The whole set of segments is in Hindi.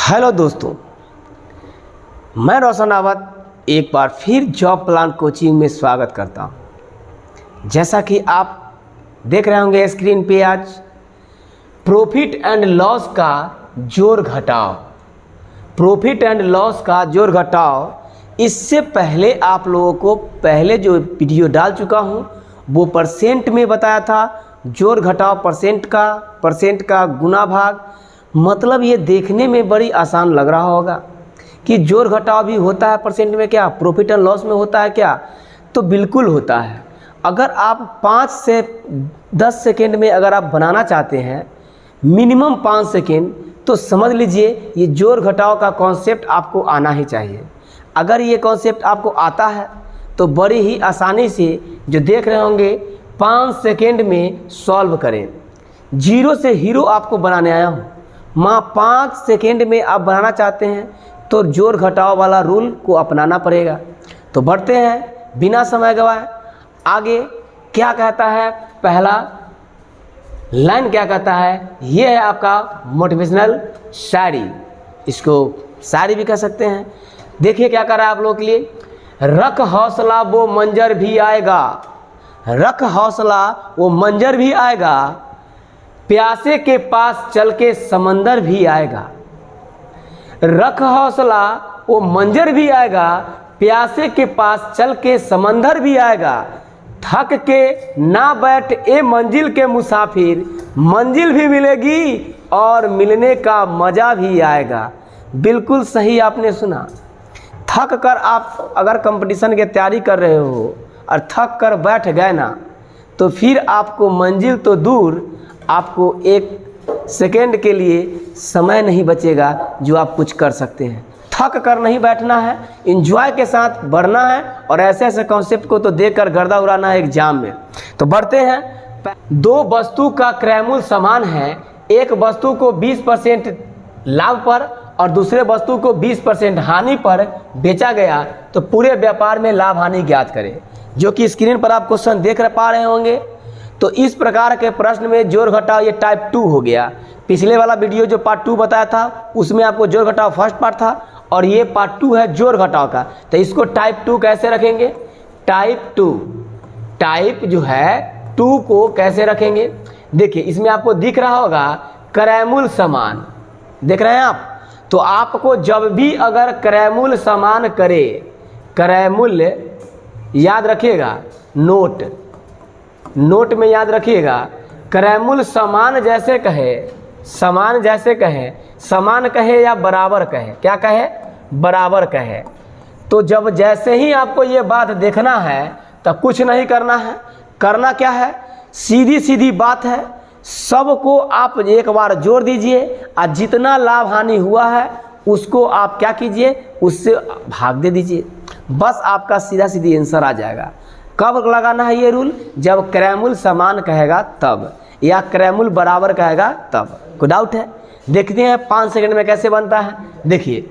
हेलो दोस्तों, मैं रोशन आवत एक बार फिर जॉब प्लान कोचिंग में स्वागत करता हूं। जैसा कि आप देख रहे होंगे स्क्रीन पे, आज प्रॉफिट एंड लॉस का जोड़ घटाव, प्रॉफिट एंड लॉस का जोड़ घटाव। इससे पहले आप लोगों को पहले जो वीडियो डाल चुका हूं वो परसेंट में बताया था, जोड़ घटाव परसेंट का गुना भाग। मतलब ये देखने में बड़ी आसान लग रहा होगा कि जोड़ घटाव भी होता है परसेंट में, क्या प्रॉफिट एंड लॉस में होता है क्या? तो बिल्कुल होता है। अगर आप 5 से 10 सेकेंड में अगर आप बनाना चाहते हैं, मिनिमम 5 सेकेंड, तो समझ लीजिए ये जोड़ घटाव का कॉन्सेप्ट आपको आना ही चाहिए। अगर ये कॉन्सेप्ट आपको आता है तो बड़ी ही आसानी से जो देख रहे होंगे 5 सेकेंड में सॉल्व करें। जीरो से हीरो आपको बनाने आया हूँ। 5 सेकेंड में आप बनाना चाहते हैं तो जोड़ घटाव वाला रूल को अपनाना पड़ेगा। तो बढ़ते हैं बिना समय गवाए आगे। क्या कहता है पहला लाइन, क्या कहता है? ये है आपका मोटिवेशनल शायरी, इसको शायरी भी कह सकते हैं। देखिए क्या कर रहा है आप लोगों के लिए। रख हौसला वो मंजर भी आएगा, रख हौसला वो मंजर भी आएगा, प्यासे के पास चल के समंदर भी आएगा। रख हौसला वो मंजर भी आएगा, प्यासे के पास चल के समंदर भी आएगा। थक के ना बैठ ए मंजिल के मुसाफिर, मंजिल भी मिलेगी और मिलने का मज़ा भी आएगा। बिल्कुल सही आपने सुना। थक कर आप अगर कंपटीशन की तैयारी कर रहे हो और थक कर बैठ गए ना, तो फिर आपको मंजिल तो दूर, आपको 1 सेकेंड के लिए समय नहीं बचेगा जो आप कुछ कर सकते हैं। थक कर नहीं बैठना है, एंजॉय के साथ बढ़ना है और ऐसे ऐसे कॉन्सेप्ट को तो देखकर गर्दा उड़ाना है एग्जाम में। तो बढ़ते हैं। 2 वस्तु का क्रयमूल समान है, एक वस्तु को 20% लाभ पर और दूसरे वस्तु को 20% हानि पर बेचा गया, तो पूरे व्यापार में लाभ हानि ज्ञात करें। जो कि स्क्रीन पर आप क्वेश्चन देख पा रहे होंगे। तो इस प्रकार के प्रश्न में जोड़ घटाव ये टाइप 2 हो गया। पिछले वाला वीडियो जो पार्ट 2 बताया था उसमें आपको जोड़ घटाव फर्स्ट पार्ट था और ये पार्ट 2 है जोड़ घटाव का। तो इसको टाइप 2 कैसे रखेंगे? टाइप 2, टाइप जो है 2 को कैसे रखेंगे? देखिए इसमें आपको दिख रहा होगा क्रयमूल समान, देख रहे हैं आप। तो आपको जब भी अगर क्रयमूल समान करे, क्रयमूल याद रखिएगा, नोट में याद रखिएगा, क्रयमूल समान जैसे कहे, समान जैसे कहे, समान कहे या बराबर कहे, क्या कहे? बराबर कहे। तो जब जैसे ही आपको ये बात देखना है तो कुछ नहीं करना है। करना क्या है? सीधी सीधी बात है, सबको आप एक बार जोड़ दीजिए और जितना लाभ हानि हुआ है उसको आप क्या कीजिए, उससे भाग दे दीजिए। बस आपका सीधा सीधी आंसर आ जाएगा। कब लगाना है ये रूल? जब क्रयमूल समान कहेगा तब, या क्रयमूल बराबर कहेगा तब। कोई डाउट है? देखते हैं 5 सेकंड में कैसे बनता है। देखिए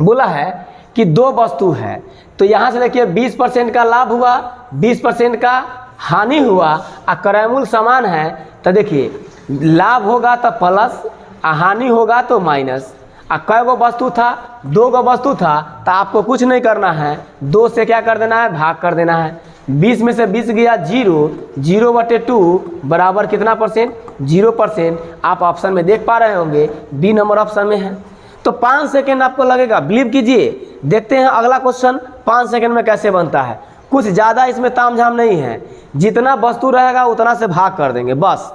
बोला है कि 2 वस्तु है, तो यहाँ से देखिए 20% का लाभ हुआ, 20% का हानि हुआ और क्रयमूल समान है। तो देखिए लाभ होगा तो प्लस, हानि होगा तो माइनस। कै गो वस्तु था? 2 गो वस्तु था। तो आपको कुछ नहीं करना है, 2 से क्या कर देना है? भाग कर देना है। 20 में से 20 गया 0, 0/2 बराबर कितना परसेंट? 0%। आप ऑप्शन में देख पा रहे होंगे, बी नंबर ऑप्शन में है। तो 5 सेकेंड आपको लगेगा, बिलीव कीजिए। देखते हैं अगला क्वेश्चन 5 सेकेंड में कैसे बनता है। कुछ ज़्यादा इसमें तामझाम नहीं है, जितना वस्तु रहेगा उतना से भाग कर देंगे। बस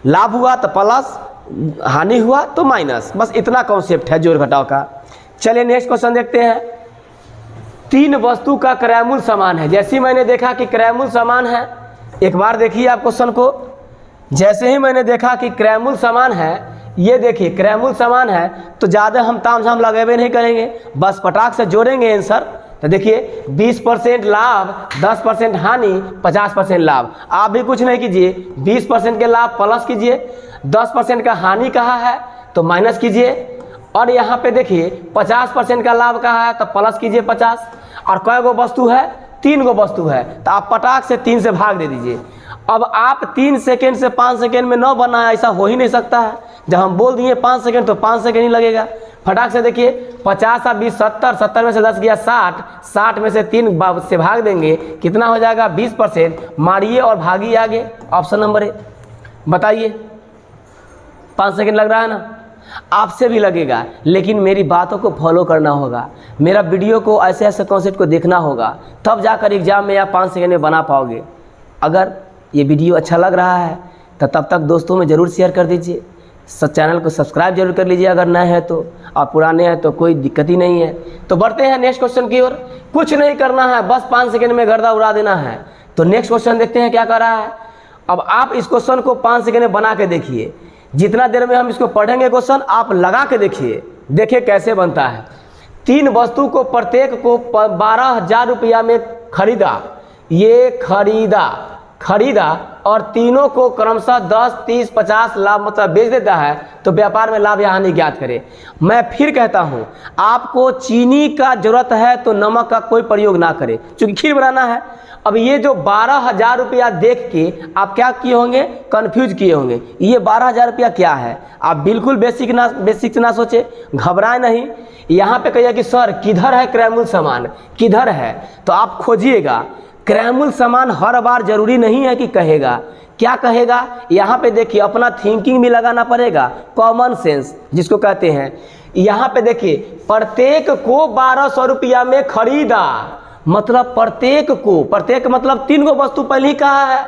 लाभ हुआ तो प्लस, हानि हुआ तो माइनस, बस इतना कॉन्सेप्ट है जोड़ घटाव का। चलिए नेक्स्ट क्वेश्चन देखते हैं। 3 वस्तु का क्रयमूल समान है। जैसे ही मैंने देखा कि क्रयमूल समान है, एक बार देखिए आप क्वेश्चन को। जैसे ही मैंने देखा कि क्रयमूल समान है, ये देखिए क्रयमूल समान है, तो ज़्यादा हम तामझाम लगावे नहीं करेंगे, बस पटाख से जोड़ेंगे आंसर। तो देखिए 20% लाभ, 10% हानि, 50% लाभ। आप भी कुछ नहीं कीजिए, 20% के लाभ प्लस कीजिए, 10% का हानि कहा है तो माइनस कीजिए, और यहाँ पे देखिए 50% का लाभ कहा है तो प्लस कीजिए 50। और कै गो वस्तु है? 3 गो वस्तु है, तो आप पटाख से 3 से भाग दे दीजिए। अब आप 3 सेकेंड से 5 सेकेंड में न बना, ऐसा हो ही नहीं सकता है। जब हम बोल दिए 5 सेकेंड तो 5 सेकेंड ही लगेगा। फटाक से देखिए 50 और 20 70, 70 में से 10 गया 60, 60 में से 3 से भाग देंगे कितना हो जाएगा 20%। मारिए और भागिए आगे, ऑप्शन नंबर ए। बताइए 5 सेकंड लग रहा है ना, आपसे भी लगेगा, लेकिन मेरी बातों को फॉलो करना होगा, मेरा वीडियो को ऐसे ऐसे कॉन्सेप्ट को देखना होगा, तब जाकर एग्जाम में आप 5 सेकंड में बना पाओगे। अगर ये वीडियो अच्छा लग रहा है तो तब तक दोस्तों में ज़रूर शेयर कर दीजिए, चैनल को सब्सक्राइब जरूर कर लीजिए अगर नए हैं तो, और पुराने हैं तो कोई दिक्कत ही नहीं है। तो बढ़ते हैं नेक्स्ट क्वेश्चन की ओर। कुछ नहीं करना है, बस 5 सेकंड में गर्दा उड़ा देना है। तो नेक्स्ट क्वेश्चन देखते हैं क्या कर रहा है। अब आप इस क्वेश्चन को 5 सेकंड में बना के देखिए, जितना देर में हम इसको पढ़ेंगे क्वेश्चन आप लगा के देखिए कैसे बनता है। 3 वस्तु को प्रत्येक को 12,000 रुपया में खरीदा, ये खरीदा और तीनों को क्रमशः 10, 30, 50 लाभ मतलब बेच देता है, तो व्यापार में लाभ या हानि ज्ञात करें। मैं फिर कहता हूं, आपको चीनी का जरूरत है तो नमक का कोई प्रयोग ना करें, क्योंकि खीर बनाना है। अब ये जो 12,000 रुपया देख के आप क्या किए होंगे, कंफ्यूज किए होंगे, ये 12,000 रुपया क्या है। आप बिल्कुल बेसिक ना सोचे, घबराए नहीं। यहाँ पे कहिए कि सर किधर है क्रयमूल्य सामान, किधर है, तो आप खोजिएगा। क्रयमूल्य सामान हर बार जरूरी नहीं है कि कहेगा, क्या कहेगा यहाँ पे देखिए, अपना थिंकिंग भी लगाना पड़ेगा, कॉमन सेंस जिसको कहते हैं। यहाँ पे देखिए प्रत्येक को 1200 रुपया में खरीदा, मतलब प्रत्येक मतलब 3 गो वस्तु पहले ही कहा है,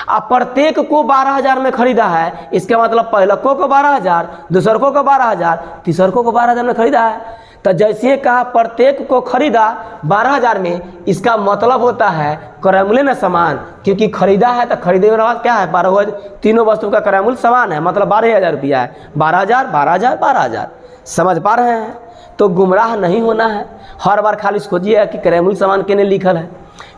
अब प्रत्येक को 12,000 में खरीदा है, इसका मतलब पहलको को 12,000, दूसरको को 12,000, तीसरको को 12,000 में खरीदा है। तो जैसे कहा प्रत्येक को खरीदा 12,000 में, इसका मतलब होता है क्रयमूल्य न समान, क्योंकि खरीदा है तो खरीदे वाला क्या है 12,000, तीनों वस्तु का क्रयमूल्य समान है, मतलब 12,000 रुपया है। 12,000 12,000 12,000, समझ पा रहे हैं। तो गुमराह नहीं होना है, हर बार खाली खोजिए कि क्रयमूल्य समान केने लिखल है।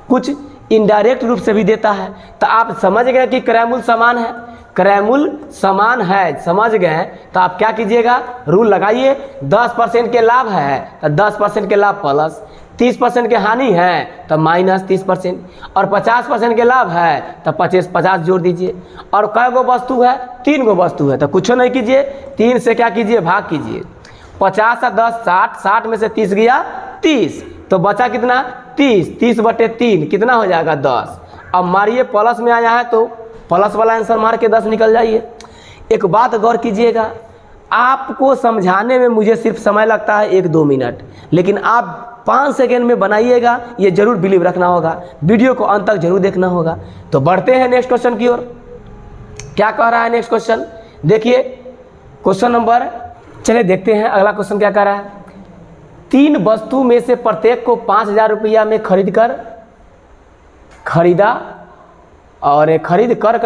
कुछ इनडायरेक्ट रूप से भी देता है, तो आप समझ गए कि क्रयमूल्य समान है, क्रयमूल्य समान है, समझ गए, तो आप क्या कीजिएगा, रूल लगाइए। 10% के लाभ है तो 10% के लाभ प्लस, 30% के हानि है तो माइनस 30%, और 50% के लाभ है तो 50 जोड़ दीजिए। और कै गो वस्तु है, 3 गो वस्तु है, तो कुछ नहीं कीजिए, 3 से क्या कीजिए, भाग कीजिए। 50 और 10 60, 60 में से 30 गया 30, तो बचा कितना 30, 30/3 कितना हो जाएगा 10। अब मारिए, प्लस में आया है तो प्लस वाला आंसर मार के 10 निकल जाइए। एक बात गौर कीजिएगा, आपको समझाने में मुझे सिर्फ समय लगता है 1-2 मिनट, लेकिन आप 5 सेकेंड में बनाइएगा, ये जरूर बिलीव रखना होगा, वीडियो को अंत तक जरूर देखना होगा। तो बढ़ते हैं नेक्स्ट क्वेश्चन की ओर। क्या कह रहा है नेक्स्ट क्वेश्चन, देखिए क्वेश्चन नंबर, चलिए देखते हैं अगला क्वेश्चन क्या कह रहा है। 3 वस्तु में से प्रत्येक को 5,000 रुपया में खरीदा और खरीद कर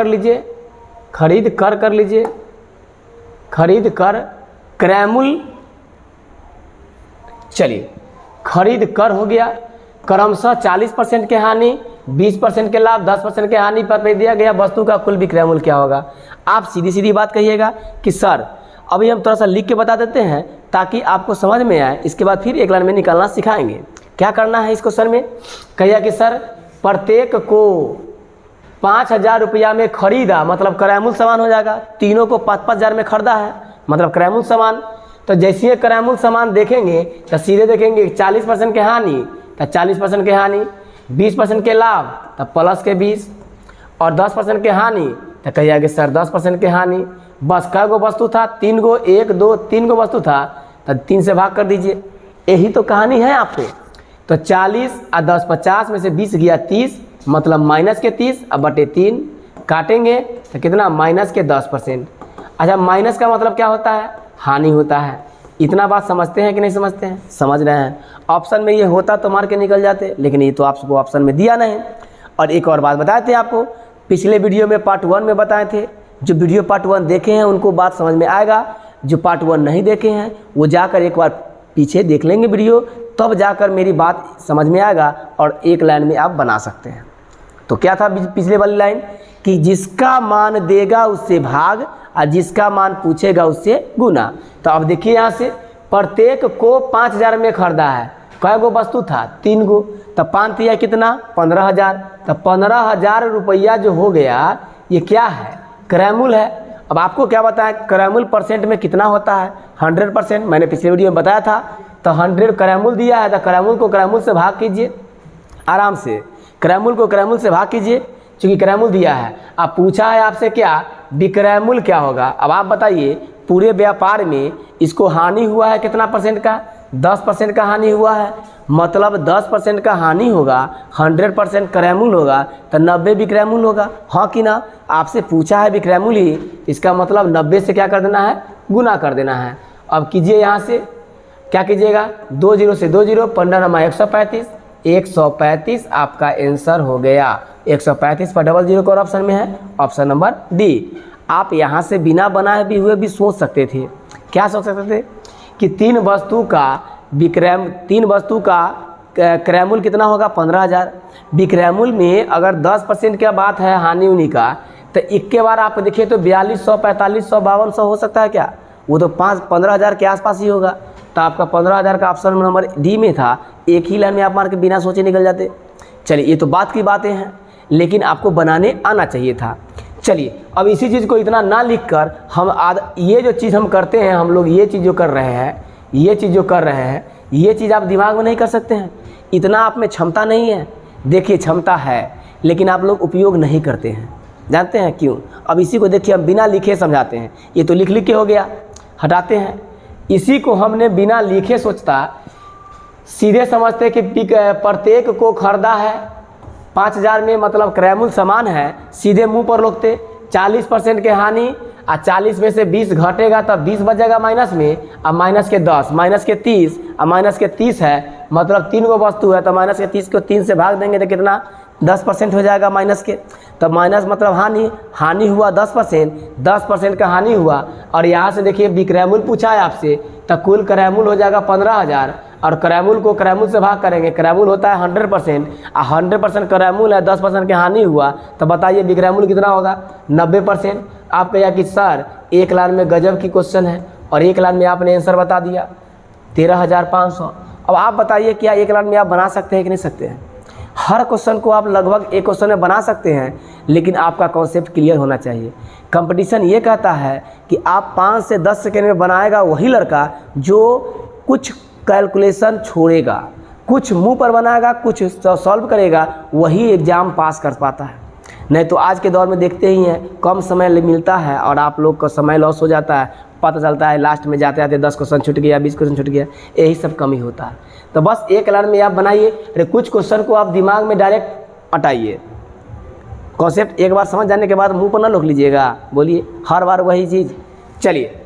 क्रयमूल्य, चलिए खरीद कर हो गया, क्रमशः 40% के हानि, 20% के लाभ, 10% के हानि पर दिया गया वस्तु का कुल विक्रय मूल्य क्या होगा। आप सीधी बात कहिएगा कि सर अभी हम थोड़ा सा लिख के बता देते हैं ताकि आपको समझ में आए, इसके बाद फिर एक लाइन में निकालना सिखाएंगे। क्या करना है इस क्वेश्चन में, कहिए कि सर प्रत्येक को 5,000 रुपया में खरीदा, मतलब क्रयमूल्य सामान हो जाएगा, तीनों को 5,000 में खरीदा है, मतलब क्रयमूल्य सामान। तो जैसे क्रयमूल्य सामान देखेंगे तो सीधे देखेंगे 40% के हानि तो 40% के हानि, 20% के लाभ तो प्लस के 20, और 10% के हानि तो कहिए कि सर 10% के हानि। बस कै गो वस्तु था, 3 गो, 1 2 3 गो वस्तु था, तो 3 से भाग कर दीजिए, यही तो कहानी है आपको। तो 40 और 10 50 में से 20 गया 30, मतलब माइनस के 30 अब बटे 3 काटेंगे तो कितना माइनस के 10%। अच्छा, माइनस का मतलब क्या होता है, हानि होता है। इतना बात समझते हैं कि नहीं समझते हैं, समझ रहे हैं। ऑप्शन में ये होता तो मार के निकल जाते, लेकिन ये तो आपको ऑप्शन में दिया नहीं। और एक और बात बताए थे आपको, पिछले वीडियो में पार्ट 1 में बताए थे, जो वीडियो पार्ट 1 देखे हैं उनको बात समझ में आएगा, जो पार्ट 1 नहीं देखे हैं वो जाकर एक बार पीछे देख लेंगे वीडियो, तब जाकर मेरी बात समझ में आएगा और एक लाइन में आप बना सकते हैं। तो क्या था पिछले वाली लाइन कि जिसका मान देगा उससे भाग और जिसका मान पूछेगा उससे गुना। तो अब देखिए यहाँ से प्रत्येक को 5,000 में खरीदा है, कै गो वस्तु था 3 गो, तो 5 दिया कितना 15,000, तो 15,000 रुपया जो हो गया ये क्या है, क्रयमूल्य है। अब आपको क्या बताया, क्रैमुल परसेंट में कितना होता है, 100%। मैंने पिछले वीडियो में बताया था। तो 100 क्रैमुल दिया है, तो क्रैमुल को क्रैमुल से भाग कीजिए आराम से, क्रैमुल को क्रैमुल से भाग कीजिए, क्योंकि क्रैमुल दिया है। अब पूछा है आपसे क्या, विक्रैमुल क्या होगा। अब आप बताइए, पूरे व्यापार में इसको हानि हुआ है कितना परसेंट का, 10% का हानि हुआ है। मतलब 10% का हानि होगा, 100% क्रैमुल होगा, तो 90 विक्रैमुल होगा, हाँ कि ना। आपसे पूछा है विक्रैमुल ही, इसका मतलब 90 से क्या कर देना है, गुना कर देना है। अब कीजिए, यहाँ से क्या कीजिएगा, 2 0 से 2 0, 15 नमा 135, 135 आपका आंसर हो गया। 135 पर 00 का ऑप्शन में है, ऑप्शन नंबर डी। आप यहाँ से बिना बनाए भी हुए भी सोच सकते थे। क्या सोच सकते थे कि 3 वस्तु का क्रैमुल कितना होगा, 15,000। विक्रैमुल में अगर 10% क्या बात है हानि उनी का, तो एक के बार आप देखिए तो 4200, 4500, 5200 हो सकता है क्या, वो तो 15,000 के आसपास ही होगा। तो आपका 15,000 का ऑप्शन नंबर डी में था। एक ही लाइन में आप मार के बिना सोचे निकल जाते। चलिए, ये तो बात की बातें हैं, लेकिन आपको बनाने आना चाहिए था। चलिए, अब इसी चीज़ को इतना ना लिख कर हम ये जो चीज़ हम करते हैं, हम लोग ये चीज़ जो कर रहे हैं, ये चीज़ आप दिमाग में नहीं कर सकते हैं। इतना आप में क्षमता नहीं है। देखिए, क्षमता है, लेकिन आप लोग उपयोग नहीं करते हैं। जानते हैं क्यों? अब इसी को देखिए, हम बिना लिखे समझाते हैं। ये तो लिख के हो गया, हटाते हैं। इसी को हमने बिना लिखे सोचता सीधे समझते कि प्रत्येक को खरीदा है 5,000 में, मतलब क्रैमुल समान है, सीधे मुंह पर लोगते 40% के हानि, और 40 में से 20 घटेगा तब 20 बचेगा माइनस में, अब माइनस के 10, माइनस के 30, अब माइनस के 30 है, मतलब 3 गो वस्तु है, तो माइनस के 30 को 3 से भाग देंगे तो कितना, 10% हो जाएगा माइनस के। तब माइनस मतलब हानि हुआ 10% का हानि हुआ। और यहाँ से देखिए, विक्रैमुल पूछा है आपसे, तो कुल क्रैमुल हो जाएगा 15,000, और क्रैमुल को क्रैमुल से भाग करेंगे। क्रैमुल होता है 100%, और 100% क्रैमुल है, 10% के हानि हुआ, तो बताइए विक्रैमुल कितना होगा, 90%। आप कहिए कि सर एक लाइन में गजब की क्वेश्चन है, और एक लाइन में आपने आंसर बता दिया 13,500। अब आप बताइए, क्या एक लाइन में आप बना सकते हैं कि नहीं सकते हैं? हर क्वेश्चन को आप लगभग एक क्वेश्चन में बना सकते हैं, लेकिन आपका कॉन्सेप्ट क्लियर होना चाहिए। कंपटीशन ये कहता है कि आप 5 से 10 सेकेंड में बनाएगा वही लड़का जो कुछ कैलकुलेशन छोड़ेगा, कुछ मुंह पर बनाएगा, कुछ सॉल्व करेगा, वही एग्ज़ाम पास कर पाता है। नहीं तो आज के दौर में देखते ही हैं, कम समय मिलता है और आप लोग का समय लॉस हो जाता है। पता चलता है लास्ट में जाते जाते 10 क्वेश्चन छूट गया, 20 क्वेश्चन छूट गया, यही सब कमी होता है। तो बस एक लाइन में आप बनाइए। अरे कुछ क्वेश्चन को आप दिमाग में डायरेक्ट हटाइए। कॉन्सेप्ट एक बार समझ जाने के बाद मुंह पर ना रोक लीजिएगा, बोलिए हर बार वही चीज़। चलिए,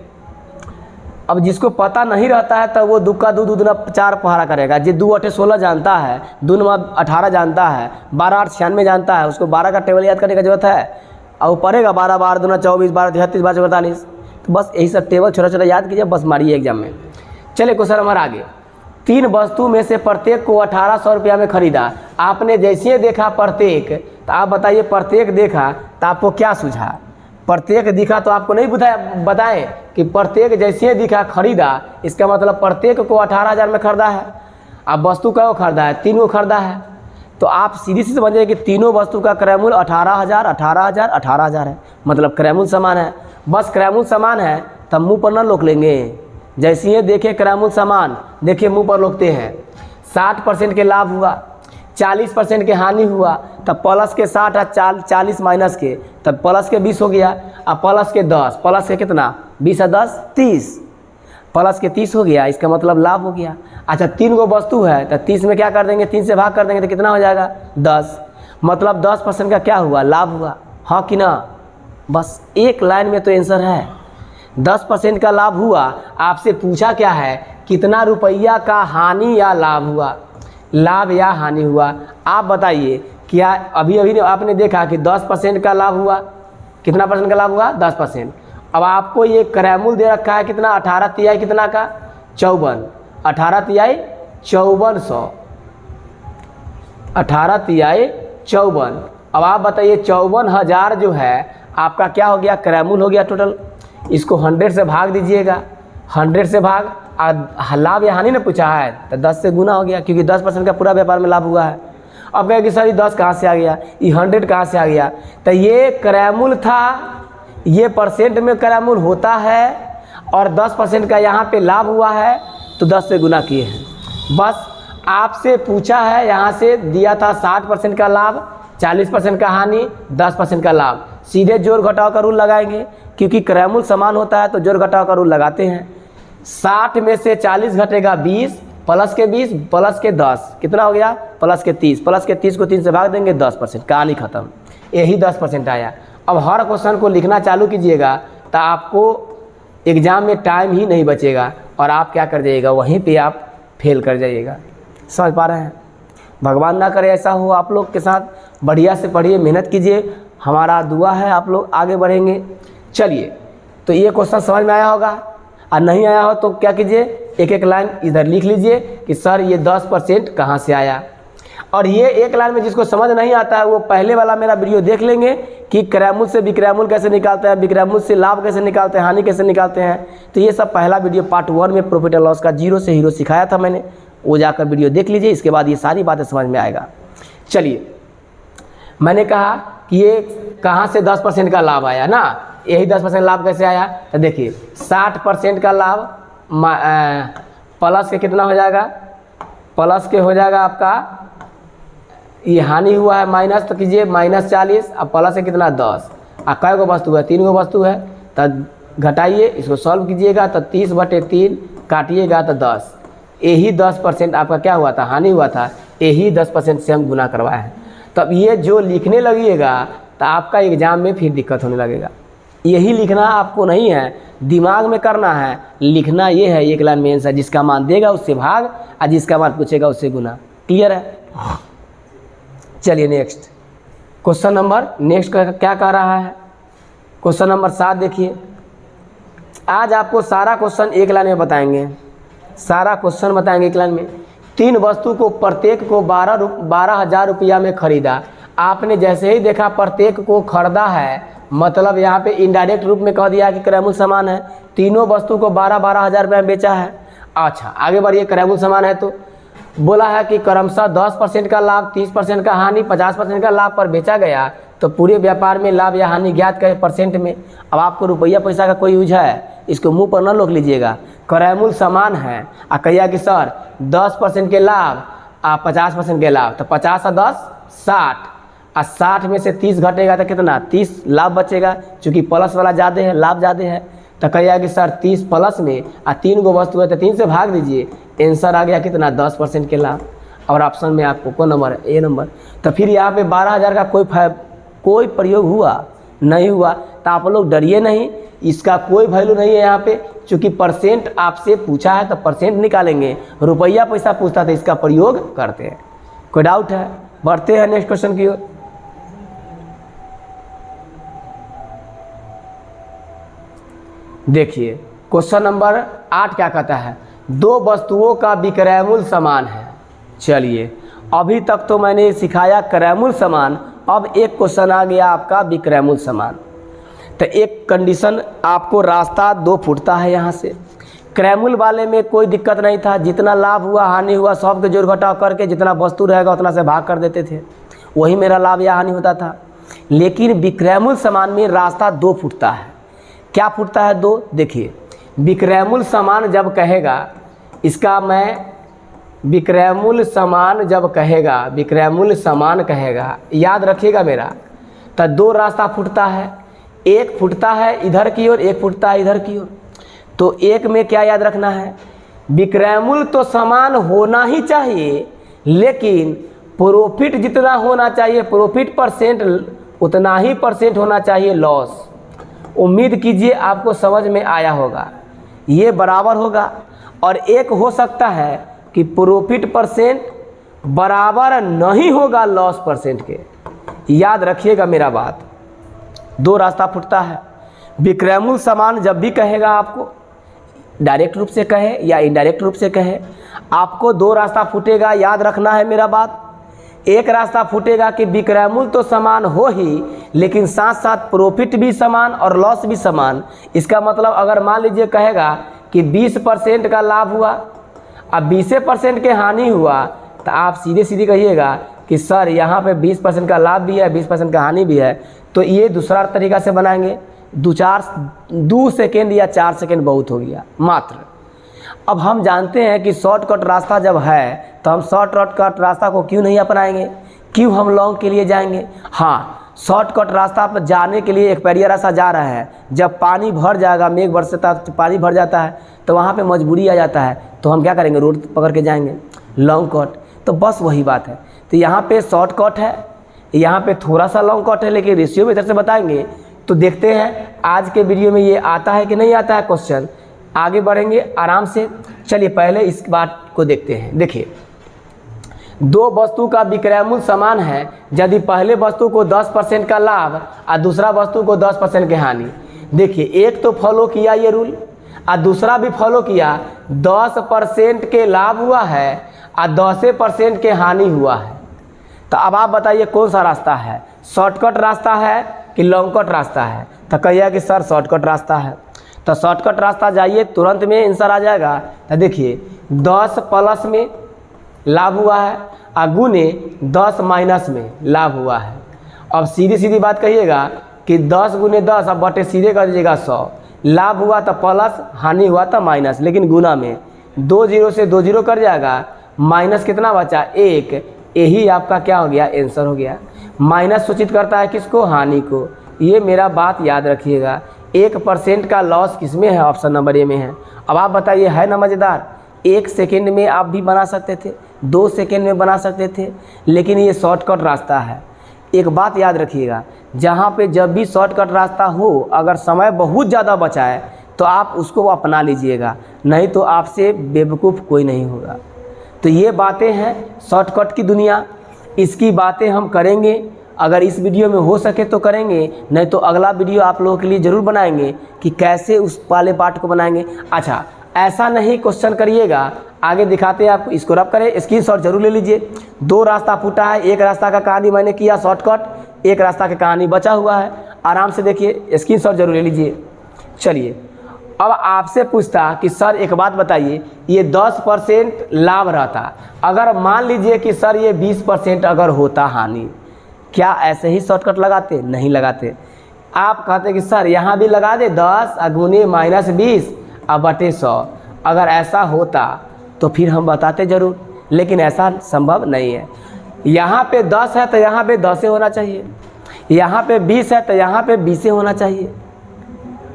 अब जिसको पता नहीं रहता है तो वो दू का दू, दूना 4 पहाड़ा करेगा। जो 2 8 16 जानता है, 2 9 18 जानता है, 12 8 96 जानता है, उसको 12 का टेबल याद करने की जरूरत है। और वो पढ़ेगा 12 12 दूना 24, 12 33, 12 44। तो बस यही सब टेबल छोटा छोटा याद कीजिए, बस मारिए एग्जाम में। चलिए क्वेश्चन हमारा आगे। 3 वस्तु में से प्रत्येक को 1800 रुपया में खरीदा। आपने जैसे देखा प्रत्येक, तो आप बताइए प्रत्येक देखा तो आपको क्या सूझा? प्रत्येक दिखा तो आपको नहीं बताएं कि प्रत्येक जैसे दिखा खरीदा, इसका मतलब प्रत्येक को 18,000 में खरीदा है। अब वस्तु का खरीदा है, 3 को खरीदा है, तो आप सीधी सी समझिए कि तीनों वस्तु का क्रैमुल 18,000, 18,000, 18,000 है, मतलब क्रैमुल समान है। बस क्रैमुल समान है तब मुँह पर न लोक लेंगे। जैसे ही देखे क्रैमुल समान, देखिए मुँह पर लोकते हैं। 60% के लाभ हुआ, 40% के हानि हुआ, तब प्लस के 60 और 40 माइनस के, तब प्लस के 20 हो गया। अब प्लस के 10, प्लस के कितना, 20 और 10 30, प्लस के 30 हो गया, इसका मतलब लाभ हो गया। अच्छा 3 गो वस्तु है तो 30 में क्या कर देंगे, 3 से भाग कर देंगे तो कितना हो जाएगा 10, मतलब 10% का क्या हुआ, लाभ हुआ, हाँ कि ना। बस एक लाइन में तो आंसर है, 10% का लाभ हुआ। आपसे पूछा क्या है, कितना रुपया का हानि या लाभ हुआ, लाभ या हानि हुआ। आप बताइए, क्या अभी आपने देखा कि 10% का लाभ हुआ, कितना परसेंट का लाभ हुआ, 10%। अब आपको ये क्रैमुल दे रखा है कितना, 18 तिहाई कितना का, 54, 18 तिहाई 5400, 18 तिहाई 54। अब आप बताइए 54,000 जो है आपका क्या हो गया, क्रैमुल हो गया टोटल। इसको 100 से भाग दीजिएगा, 100 से भाग, लाभ या हानि ने पूछा है तो 10 से गुना हो गया, क्योंकि 10% का पूरा व्यापार में लाभ हुआ है। अब कहे कि सर ये 10 कहाँ से आ गया, ये 100 कहाँ से आ गया, तो ये क्रैमुल था, ये परसेंट में क्रयमूल्य होता है और 10% का यहाँ पे लाभ हुआ है तो 10 से गुना किए हैं। बस आपसे पूछा है, यहाँ से दिया था 60% का लाभ, 40% का हानि, 10% का लाभ। सीधे जोड़ घटाव का रूल लगाएंगे, क्योंकि क्रयमूल्य समान होता है तो जोड़ घटाव का रूल लगाते हैं। 60 में से 40 घटेगा 20, प्लस के 20 प्लस के 10 कितना हो गया, प्लस के 30, प्लस के 30 को 3 से भाग देंगे 10%, कहानी खत्म। यही 10% आया। अब हर क्वेश्चन को लिखना चालू कीजिएगा तो आपको एग्ज़ाम में टाइम ही नहीं बचेगा और आप क्या कर जाइएगा, वहीं पे आप फेल कर जाइएगा। समझ पा रहे हैं? भगवान ना करे ऐसा हो आप लोग के साथ। बढ़िया से पढ़िए, मेहनत कीजिए, हमारा दुआ है आप लोग आगे बढ़ेंगे। चलिए, तो ये क्वेश्चन समझ में आया होगा, और नहीं आया हो तो क्या कीजिए, एक एक लाइन इधर लिख लीजिए कि सर ये 10% कहाँ से आया। और ये एक लाइन में जिसको समझ नहीं आता है वो पहले वाला मेरा वीडियो देख लेंगे कि क्रयमूल्य से विक्रयमूल्य कैसे निकालते हैं, विक्रयमूल्य से लाभ कैसे निकालते हैं, हानि कैसे निकालते हैं। तो ये सब पहला वीडियो पार्ट 1 में प्रॉफिट एंड लॉस का जीरो से हीरो सिखाया था मैंने, वो जाकर वीडियो देख लीजिए, इसके बाद ये सारी बातें समझ में आएगा। चलिए, मैंने कहा कि ये कहाँ से 10% का लाभ आया ना, यही 10% लाभ कैसे आया, तो देखिए 60% का लाभ प्लस के कितना हो जाएगा, प्लस के हो जाएगा आपका, ये हानि हुआ है माइनस, तो कीजिए -40, अब प्लस है कितना 10, और कै गो वस्तु है, 3 गो वस्तु है, तो घटाइए, इसको सॉल्व कीजिएगा तो 30/3 काटिएगा तो 10, यही 10% आपका क्या हुआ था, हानि हुआ था, यही 10% से हम गुना करवाए हैं। तब ये जो लिखने लगिएगा तो आपका एग्ज़ाम में फिर दिक्कत होने लगेगा। यही लिखना आपको नहीं है, दिमाग में करना है, लिखना ये है एक लाइन में आंसर, जिसका मान देगा उससे भाग और जिसका मान पूछेगा उससे गुना। क्लियर है? चलिए नेक्स्ट क्वेश्चन नंबर, नेक्स्ट क्या कह रहा है, क्वेश्चन नंबर 7 देखिए। आज आपको सारा क्वेश्चन एक लाइन में बताएंगे, सारा क्वेश्चन बताएंगे एक लाइन में। 3 वस्तु को प्रत्येक को 12,000 रुपया में खरीदा। आपने जैसे ही देखा प्रत्येक को खरीदा है, मतलब यहाँ पे इनडायरेक्ट रूप में कह दिया कि क्रयमूल्य समान है, तीनों वस्तु को 12,000 रुपये में बेचा है। अच्छा, आगे बढ़िए, क्रयमूल्य समान है तो बोला है कि क्रमशः 10% का लाभ, 30% का हानि, 50% का लाभ पर बेचा गया, तो पूरे व्यापार में लाभ या हानि ज्ञात करें परसेंट में। अब आपको रुपया पैसा का कोई यूज है, इसको मुंह पर न लोग लीजिएगा। क्रयमूल्य समान है और कहिए कि सर 10% के लाभ और 50% के लाभ, तो 50 और 10 60, और 60 में से 30 घटेगा तो कितना, 30 लाभ बचेगा, चूँकि प्लस वाला ज़्यादा है, लाभ ज़्यादा है। तो कहिए कि सर 30 प्लस में और 3 गो वस्तु है तो 3 से भाग दीजिए, आंसर आ गया कितना, 10% के लाभ। और ऑप्शन में आपको कौन नंबर है, ए नंबर। तो फिर यहाँ पे 12,000 का कोई प्रयोग हुआ नहीं हुआ, तो आप लोग डरिए नहीं, इसका कोई वैल्यू नहीं है यहाँ पे, चूँकि परसेंट आपसे पूछा है तो परसेंट निकालेंगे, रुपया पैसा पूछता तो इसका प्रयोग करते हैं। कोई डाउट है? बढ़ते हैं नेक्स्ट क्वेश्चन की ओर। देखिए क्वेश्चन नंबर 8 क्या कहता है, 2 वस्तुओं का विक्रयमूल्य समान है। चलिए, अभी तक तो मैंने सिखाया क्रयमूल्य समान, अब एक क्वेश्चन आ गया आपका विक्रयमूल्य समान। तो एक कंडीशन आपको, रास्ता 2 फुटता है यहाँ से। क्रयमूल्य वाले में कोई दिक्कत नहीं था, जितना लाभ हुआ हानि हुआ सब के जोड़ घटाव करके जितना वस्तु रहेगा उतना से भाग कर देते थे, वही मेरा लाभ या हानि होता था। लेकिन विक्रयमूल्य समान में रास्ता 2 फुटता है। क्या फुटता है 2? देखिए, विक्रयमूल्य समान जब कहेगा, इसका मैं विक्रयमूल्य समान जब कहेगा, विक्रयमूल्य समान कहेगा, याद रखिएगा मेरा, तो 2 रास्ता फुटता है। एक फुटता है इधर की ओर, एक फुटता है इधर की ओर। तो एक में क्या याद रखना है, विक्रयमूल्य तो समान होना ही चाहिए, लेकिन प्रॉफिट जितना होना चाहिए, प्रॉफिट परसेंट उतना ही परसेंट होना चाहिए लॉस। उम्मीद कीजिए आपको समझ में आया होगा, ये बराबर होगा। और एक हो सकता है कि प्रॉफिट परसेंट बराबर नहीं होगा लॉस परसेंट के, याद रखिएगा मेरा बात। 2 रास्ता फुटता है। विक्रयमूल्य समान जब भी कहेगा, आपको डायरेक्ट रूप से कहे या इनडायरेक्ट रूप से कहे, आपको 2 रास्ता फूटेगा, याद रखना है मेरा बात। एक रास्ता फूटेगा कि विक्रयमूल्य तो समान हो ही, लेकिन साथ साथ प्रॉफिट भी समान और लॉस भी समान। इसका मतलब अगर मान लीजिए कहेगा कि 20% का लाभ हुआ अब 20% के हानि हुआ, तो आप सीधे सीधे कहिएगा कि सर यहाँ पे 20% का लाभ भी है, 20% का हानि भी है। तो ये दूसरा तरीका से बनाएंगे 2 सेकेंड या 4 सेकेंड बहुत हो गया मात्र। अब हम जानते हैं कि शॉर्टकट रास्ता जब है तो हम शॉर्टकट रास्ता को क्यों नहीं अपनाएंगे, क्यों हम लॉन्ग के लिए जाएंगे। हाँ, शॉर्टकट रास्ता पर जाने के लिए एक पैरिया रास्ता जा रहा है, जब पानी भर जाएगा, मेघ बरसता पानी भर जाता है तो वहाँ पे मजबूरी आ जाता है, तो हम क्या करेंगे, रोड पकड़ के जाएंगे लॉन्ग कट। तो बस वही बात है। तो यहाँ पे शॉर्टकट है, यहाँ पे थोड़ा सा लॉन्ग कट है, लेकिन रेशियो में इधर से बताएंगे। तो देखते हैं आज के वीडियो में ये आता है कि नहीं आता है क्वेश्चन। आगे बढ़ेंगे आराम से। चलिए पहले इस बात को देखते हैं। देखिए, 2 वस्तु का विक्रय मूल्य समान है यदि पहले वस्तु को 10% का लाभ और दूसरा वस्तु को 10% की हानि। देखिए, एक तो फॉलो किया ये रूल और दूसरा भी फॉलो किया, 10% के लाभ हुआ है और 10% के हानि हुआ है। तो अब आप बताइए कौन सा रास्ता है, शॉर्टकट रास्ता है कि लॉन्ग कट रास्ता है। तो कहिए कि सर शॉर्टकट रास्ता है। तो शॉर्टकट रास्ता जाइए, तुरंत में आंसर आ जाएगा। तो देखिए, 10 प्लस में लाभ हुआ है और गुने 10 माइनस में लाभ हुआ है। अब सीधी सीधी बात कहिएगा कि 10 गुने 10, अब बटे सीधे कर दीजिएगा 100। लाभ हुआ तो प्लस, हानि हुआ तो माइनस, लेकिन गुना में 2 0 से 2 0 कर जाएगा, माइनस कितना बचा 1। यही आपका क्या हो गया, आंसर हो गया। माइनस सूचित करता है किसको, हानि को। ये मेरा बात याद रखिएगा। 1% का लॉस किसमें है, ऑप्शन नंबर ए में है। अब आप बताइए, है ना मज़ेदार। 1 सेकेंड में आप भी बना सकते थे, 2 सेकेंड में बना सकते थे, लेकिन ये शॉर्टकट रास्ता है। एक बात याद रखिएगा, जहाँ पे जब भी शॉर्टकट रास्ता हो, अगर समय बहुत ज़्यादा बचा है तो आप उसको अपना लीजिएगा, नहीं तो आपसे बेवकूफ़ कोई नहीं होगा। तो ये बातें हैं शॉर्टकट की दुनिया, इसकी बातें हम करेंगे। अगर इस वीडियो में हो सके तो करेंगे, नहीं तो अगला वीडियो आप लोगों के लिए ज़रूर बनाएंगे कि कैसे उस वाले पार्ट को बनाएंगे। अच्छा, ऐसा नहीं क्वेश्चन करिएगा, आगे दिखाते हैं आपको। इसको रब करें, स्क्रीनशॉट जरूर ले लीजिए। 2 रास्ता फूटा है, एक रास्ता का कहानी मैंने किया शॉर्टकट, एक रास्ता की कहानी बचा हुआ है। आराम से देखिए, स्क्रीनशॉट जरूर ले लीजिए। चलिए, अब आपसे पूछता कि सर एक बात बताइए, ये 10% लाभ रहता, अगर मान लीजिए कि सर ये 20% अगर होता हानि, क्या ऐसे ही शॉर्टकट लगाते? नहीं लगाते। आप कहते कि सर यहाँ भी लगा दे 10 गुने माइनस 20 और बटे 100। अगर ऐसा होता तो फिर हम बताते ज़रूर, लेकिन ऐसा संभव नहीं है। यहाँ पे 10 है तो यहाँ पे 10 होना चाहिए, यहाँ पे 20 है तो यहाँ पे 20 होना चाहिए,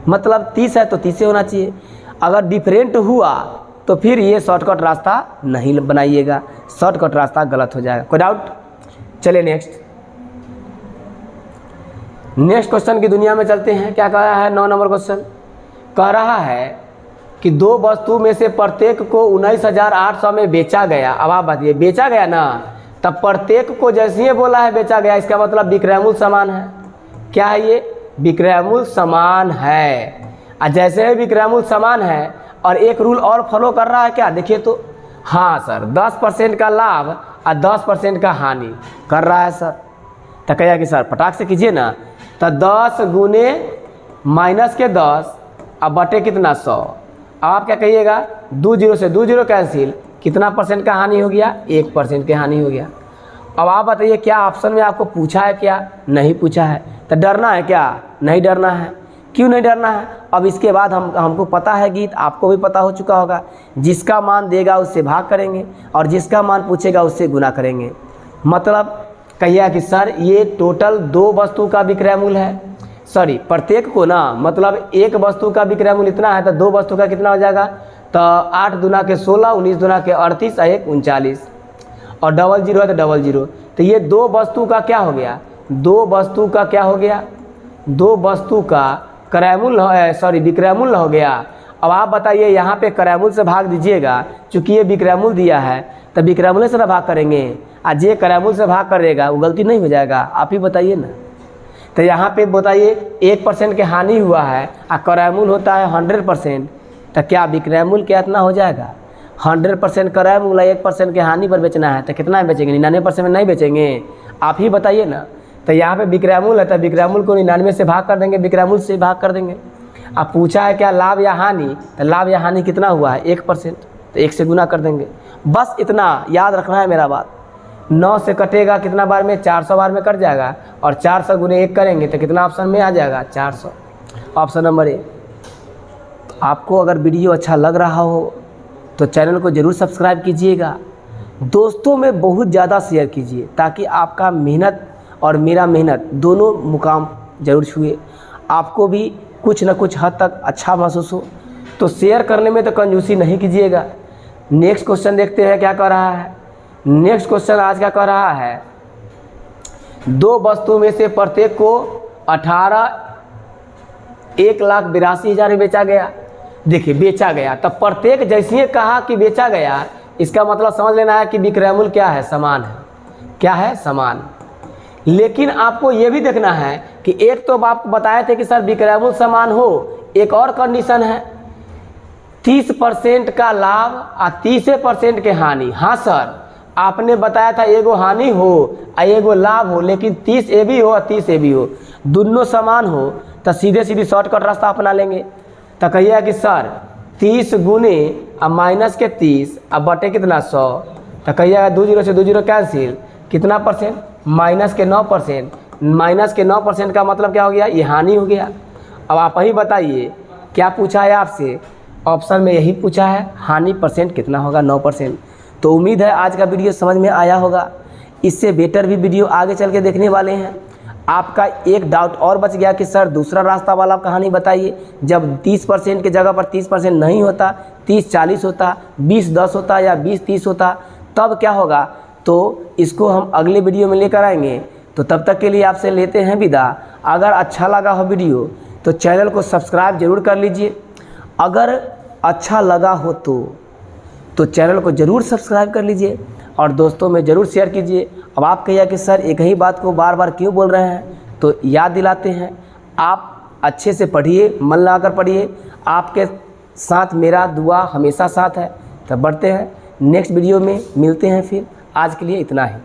मतलब 30 है तो 30 होना चाहिए। अगर डिफरेंट हुआ तो फिर ये शॉर्टकट रास्ता नहीं बनाइएगा, शॉर्टकट रास्ता गलत हो जाएगा। कोई डाउट? चलिए नेक्स्ट क्वेश्चन की दुनिया में चलते हैं। क्या कह रहा है 9 नंबर क्वेश्चन, कह रहा है कि 2 वस्तु में से प्रत्येक को 19,800 में बेचा गया। अब आप बताइए, बेचा गया ना, तब प्रत्येक को जैसे ही बोला है बेचा गया, इसका मतलब विक्रय मूल्य समान है। क्या है ये? विक्रय मूल्य समान है। और जैसे ही विक्रय मूल्य समान है और एक रूल और फॉलो कर रहा है, क्या देखिए तो, हाँ सर 10% का लाभ और 10% का हानि कर रहा है सर। तो कहिए कि सर पटाख से कीजिए ना, तो 10 गुने माइनस के 10 अब बटे कितना 100। अब आप क्या कहिएगा, 2 0 से 2 0 कैंसिल, कितना परसेंट का हानि हो गया, 1% की हानि हो गया। अब आप बताइए, क्या ऑप्शन में आपको पूछा है? क्या नहीं पूछा है। तो डरना है क्या? नहीं डरना है। क्यों नहीं डरना है? अब इसके बाद हमको पता है गीत, आपको भी पता हो चुका होगा, जिसका मान देगा उससे भाग करेंगे और जिसका मान पूछेगा उससे गुना करेंगे। मतलब कहिए कि सर ये टोटल 2 वस्तु का विक्रय मूल्य है, सॉरी प्रत्येक को ना, मतलब एक वस्तु का विक्रय मूल्य इतना है तो 2 वस्तु का कितना हो जाएगा, तो 8 दूना के 16, 19 दूना के 38 और 1 39 और 00 है तो 00। तो ये 2 वस्तु का क्या हो गया, 2 वस्तु का क्या हो गया, 2 वस्तु का क्रय मूल्य, सॉरी विक्रय मूल्य हो गया। अब आप बताइए, यहाँ पे क्रय मूल्य से भाग दीजिएगा, चूँकि ये विक्रय मूल्य दिया है तो विक्रय मूल्य से ना भाग करेंगे, आज ये क्रय मूल्य से भाग करेगा वो गलती नहीं हो जाएगा? आप ही बताइए ना। तो यहाँ पे बताइए 1% के हानि हुआ है और क्रय मूल्य होता है 100%, तो क्या विक्रय मूल्य क्या इतना हो जाएगा? 100% क्रय मूल्य 1% के हानि पर बेचना है तो कितना में बेचेंगे? 99% में नहीं बेचेंगे? आप ही बताइए ना। तो यहाँ पे विक्रय मूल्य है तो विक्रय मूल्य को 99 से भाग कर देंगे, विक्रय मूल्य से भाग कर देंगे। अब पूछा है क्या लाभ या हानि, तो लाभ या हानि कितना हुआ है 1%, तो 1 से गुना कर देंगे। बस इतना याद रखना है मेरा बात। 9 से कटेगा कितना बार में, 400 बार में कट जाएगा और 400 गुने 1 करेंगे तो कितना ऑप्शन में आ जाएगा 400। Option number A. आपको अगर वीडियो अच्छा लग रहा हो तो चैनल को ज़रूर सब्सक्राइब कीजिएगा, दोस्तों में बहुत ज़्यादा शेयर कीजिए ताकि आपका मेहनत और मेरा मेहनत दोनों मुकाम ज़रूर छुए, आपको भी कुछ न कुछ हद तक अच्छा महसूस हो। तो शेयर करने में तो कंजूसी नहीं कीजिएगा। नेक्स्ट क्वेश्चन देखते हैं क्या कह रहा है। नेक्स्ट क्वेश्चन आज क्या कह रहा है, दो वस्तु में से प्रत्येक को 1,82,000 में बेचा गया। देखिए बेचा गया, तब प्रत्येक जैसे ही कहा कि बेचा गया, इसका मतलब समझ लेना है कि विक्रय मूल्य क्या है, समान है। क्या है, समान। लेकिन आपको ये भी देखना है कि एक तो आप बताए थे कि सर विक्रय मूल्य समान हो, एक और कंडीशन है 30% का लाभ और 30% के हानि। हाँ सर, आपने बताया था एगो हानि हो और एगो लाभ हो, लेकिन 30 ए भी हो और 30 ए भी हो, दोनों समान हो, तो सीधे सीधे शॉर्टकट रास्ता अपना लेंगे। तो कहिए कि सर 30 गुने अब माइनस के 30 अब बटे कितना 100, तो कहिएगा 20 से 20 कैंसिल, कितना परसेंट, माइनस के 9%। माइनस के 9% का मतलब क्या हो गया, ये हानि हो गया। अब आप ही बताइए क्या पूछा है आपसे, ऑप्शन में यही पूछा है, हानि परसेंट कितना होगा, 9%। तो उम्मीद है आज का वीडियो समझ में आया होगा। इससे बेटर भी वीडियो आगे चल के देखने वाले हैं। आपका एक डाउट और बच गया कि सर दूसरा रास्ता वाला कहानी बताइए, जब 30% की जगह पर 30% नहीं होता, 30-40 होता, 20-10 होता या 20-30 होता, तब क्या होगा। तो इसको हम अगले वीडियो में लेकर आएंगे। तो तब तक के लिए आपसे लेते हैं विदा। अगर अच्छा लगा हो वीडियो तो चैनल को सब्सक्राइब जरूर कर लीजिए। अगर अच्छा लगा हो तो चैनल को ज़रूर सब्सक्राइब कर लीजिए और दोस्तों में ज़रूर शेयर कीजिए। अब आप कहिए कि सर एक ही बात को बार बार क्यों बोल रहे हैं, तो याद दिलाते हैं, आप अच्छे से पढ़िए, मन लगाकर पढ़िए। आपके साथ मेरा दुआ हमेशा साथ है। तब बढ़ते हैं नेक्स्ट वीडियो में, मिलते हैं फिर। आज के लिए इतना ही।